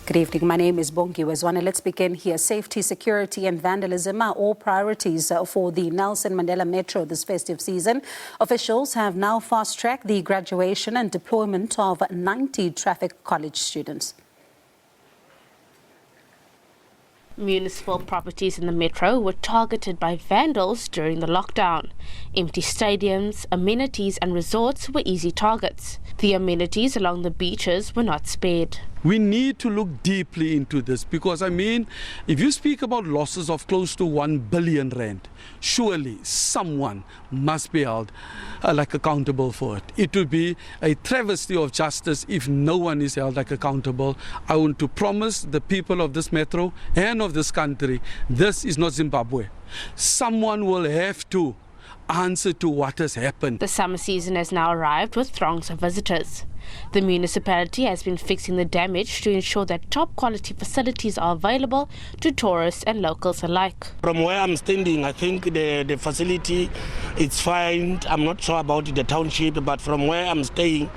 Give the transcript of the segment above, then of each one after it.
Good evening. My name is Gqeberha. Let's begin here. Safety, security and vandalism are all priorities for the Nelson Mandela Metro this festive season. Officials have now fast-tracked the graduation and deployment of 90 traffic college students. Municipal properties in the metro were targeted by vandals during the lockdown. Empty stadiums, amenities and resorts were easy targets. The amenities along the beaches were not spared. We need to look deeply into this because, if you speak about losses of close to 1 billion rand, surely someone must be held accountable for it. It would be a travesty of justice if no one is held accountable. I want to promise the people of this metro and of this country, this is not Zimbabwe. Someone will have to answer to what has happened. The summer season has now arrived with throngs of visitors. The municipality has been fixing the damage to ensure that top quality facilities are available to tourists and locals alike. From where I'm standing, I think the facility is fine. I'm not sure about the township, but from where I'm staying,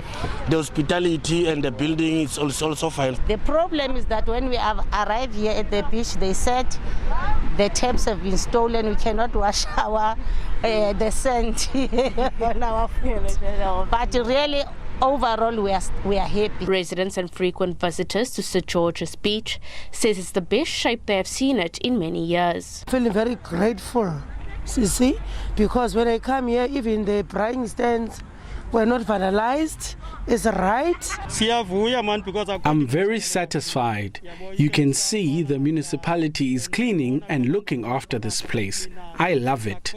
the hospitality and the building is also fine. The problem is that when we have arrived here at the beach, they said the taps have been stolen. We cannot wash the sand on our feet. But really, overall, we are happy. Residents and frequent visitors to St. George's Beach says it's the best shape they have seen it in many years. Feeling very grateful, you see, because when I come here, even the drying stands were not vandalized. It's right. I'm very satisfied. You can see the municipality is cleaning and looking after this place. I love it.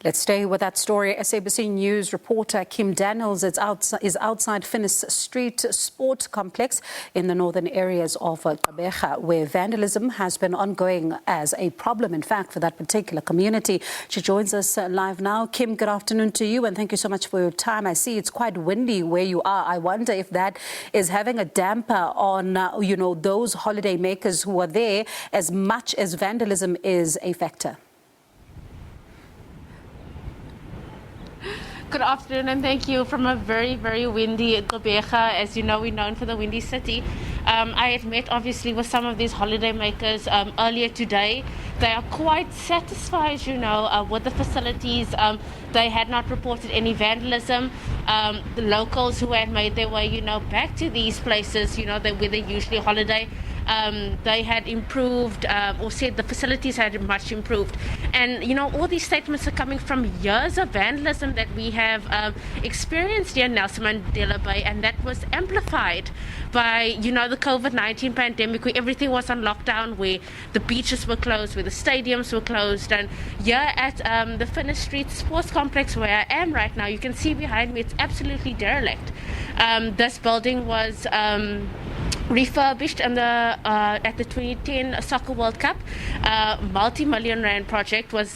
Let's stay with that story. SABC News reporter Kim Daniels is outside Finnis Street Sports Complex in the northern areas of Gqeberha, where vandalism has been ongoing as a problem, in fact, for that particular community. She joins us live now. Kim, good afternoon to you, and thank you so much for your time. I see it's quite windy where you are. I wonder if that is having a damper on, those holiday makers who are there as much as vandalism is a factor. Good afternoon and thank you. From a very, very windy Gqeberha. As you know, we're known for the windy city. I had met obviously with some of these holiday makers earlier today. They are quite satisfied, with the facilities. They had not reported any vandalism. The locals who had made their way, back to these places, where they usually holiday, they had improved or said the facilities had much improved. And, all these statements are coming from years of vandalism that we have experienced here in Nelson Mandela Bay, and that was amplified by, the COVID-19 pandemic, where everything was on lockdown, where the beaches were closed, where the stadiums were closed. And here at the Finnis Street Sports Complex, where I am right now, you can see behind me, it's absolutely derelict. This building was refurbished at the 2010 Soccer World Cup. Multi-million rand project was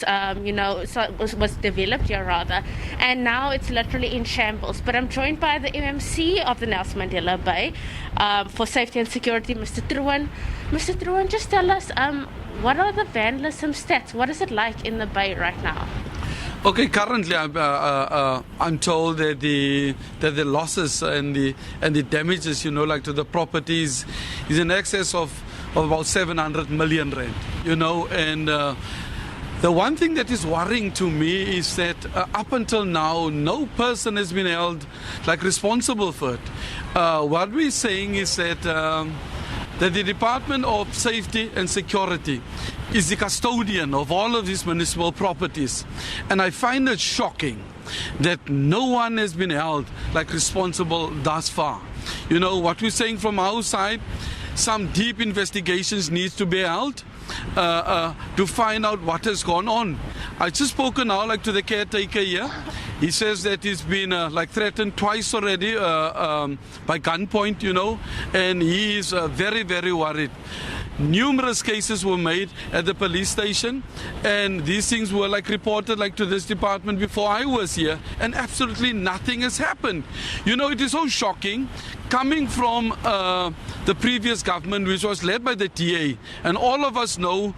developed here rather, and now it's literally in shambles. But I'm joined by the MMC of the Nelson Mandela Bay for Safety and Security, Mr. Truan. Mr. Truan, just tell us, what are the vandalism stats? What is it like in the Bay right now? Okay, currently I'm told that the losses and the damages, to the properties is in excess of about 700 million rand, and the one thing that is worrying to me is that up until now, no person has been held responsible for it. What we're saying is that the Department of Safety and Security is the custodian of all of these municipal properties. And I find it shocking that no one has been held responsible thus far. What we're saying from our side, some deep investigations needs to be held to find out what has gone on. I just spoken now to the caretaker here. He says that he's been threatened twice already by gunpoint, and he is very, very worried. Numerous cases were made at the police station, and these things were reported to this department before I was here, and absolutely nothing has happened. It is so shocking coming from the previous government, which was led by the TA, and all of us know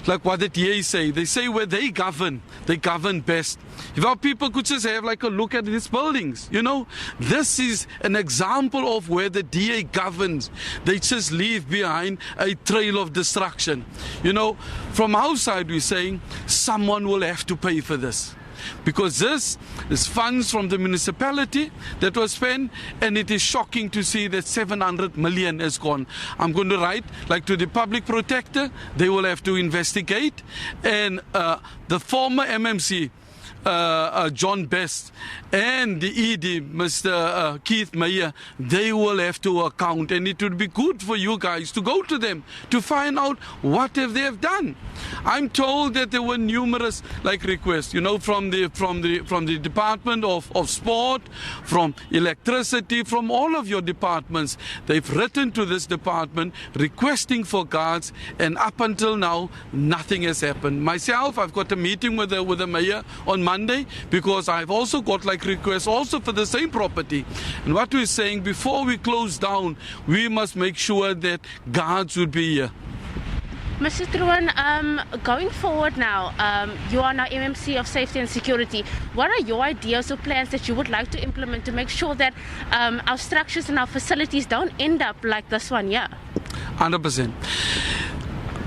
like what the DA say. They say where they govern best. If our people could just have like a look at these buildings, this is an example of where the DA governs. They just leave behind a trail of destruction. From our side, we're saying someone will have to pay for this. Because this is funds from the municipality that was spent, and it is shocking to see that 700 million has gone. I'm going to write like to the public protector, they will have to investigate, and the former MMC, John Best, and the ED, Mr. Keith Meyer, they will have to account, and it would be good for you guys to go to them to find out what have they have done. I'm told that there were numerous requests, from the Department of Sport, from electricity, from all of your departments. They've written to this department requesting for guards, and up until now, nothing has happened. Myself, I've got a meeting with the mayor on Monday, because I've also got requests also for the same property. And what we're saying, before we close down, we must make sure that guards would be here. Mr. Truan, going forward now, you are now MMC of Safety and Security. What are your ideas or plans that you would like to implement to make sure that our structures and our facilities don't end up like this one here? 100%.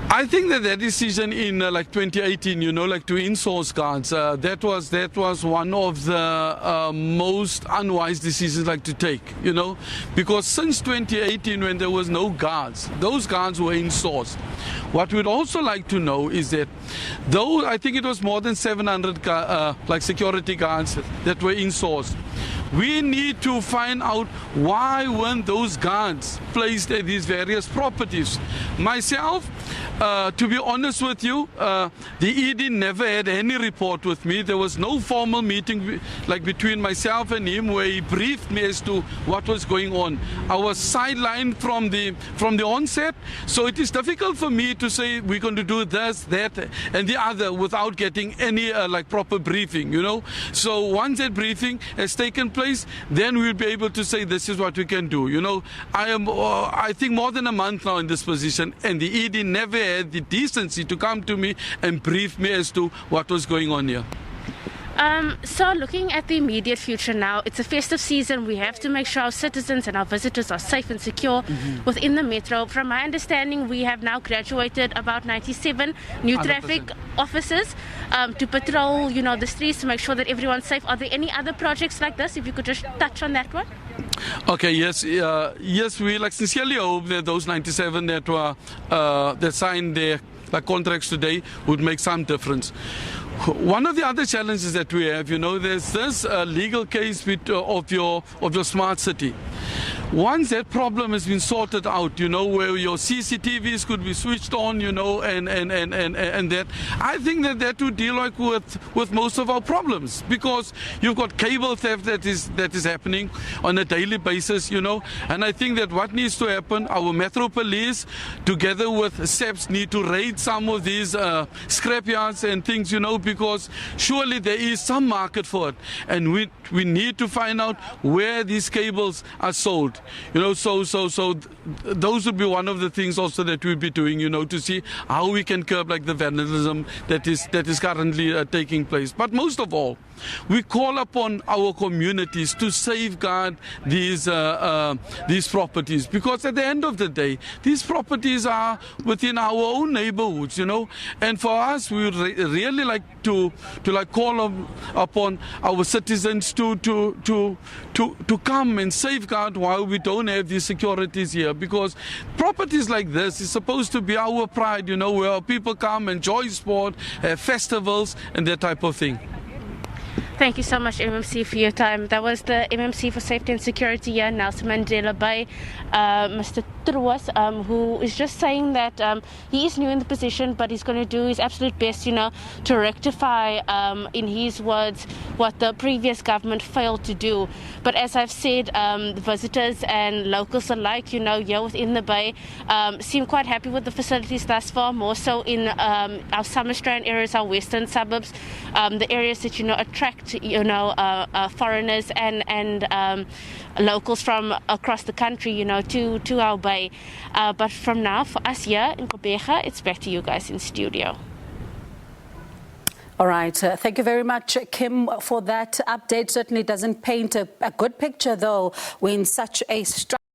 I think that decision in 2018, to insource guards, that was one of the most unwise decisions to take, because since 2018, when there was no guards, those guards were insourced. What we'd also like to know is that though I think it was more than 700 security guards that were insourced, we need to find out why weren't those guards placed at these various properties. Myself, to be honest with you, the ED never had any report with me. There was no formal meeting between myself and him where he briefed me as to what was going on. I was sidelined from the onset, so it is difficult for me to say we're going to do this, that, and the other without getting any proper briefing. So once that briefing has taken place, then we'll be able to say this is what we can do. I am, I think, more than a month now in this position, and the ED never had the decency to come to me and brief me as to what was going on here. So looking at the immediate future now, it's a festive season. We have to make sure our citizens and our visitors are safe and secure within the metro. From my understanding, we have now graduated about 97 new 100%. Traffic officers to patrol, the streets to make sure that everyone's safe. Are there any other projects like this? If you could just touch on that one. Okay, yes, we sincerely hope that those 97 that were that signed their contracts today would make some difference. One of the other challenges that we have, there's this legal case of your smart city. Once that problem has been sorted out, where your CCTVs could be switched on, and that, I think that would deal with most of our problems, because you've got cable theft that is happening on a daily basis, and I think that what needs to happen, our Metro Police together with SABC need to raid some of these scrapyards and things, because surely there is some market for it, and we need to find out where these cables are sold. So those would be one of the things also that we'll be doing, to see how we can curb the vandalism that is currently taking place. But most of all, we call upon our communities to safeguard these properties, because at the end of the day, these properties are within our own neighborhoods, and for us, we would really like to call upon our citizens to come and safeguard while we don't have these securities here, because properties like this is supposed to be our pride, where our people come, enjoy sport, have festivals, and that type of thing. Thank you so much, MMC, for your time. That was the MMC for Safety and Security here, Nelson Mandela Bay, Mr. Truas, who is just saying that he is new in the position, but he's going to do his absolute best, to rectify, in his words, what the previous government failed to do. But as I've said, visitors and locals alike, here within the Bay, seem quite happy with the facilities thus far, more so in our Summer Strand areas, our western suburbs, the areas that, attract attract, foreigners and locals from across the country, to our bay. But from now, for us here in Gqeberha, it's back to you guys in studio. All right. Thank you very much, Kim, for that update. Certainly doesn't paint a good picture, though, when such a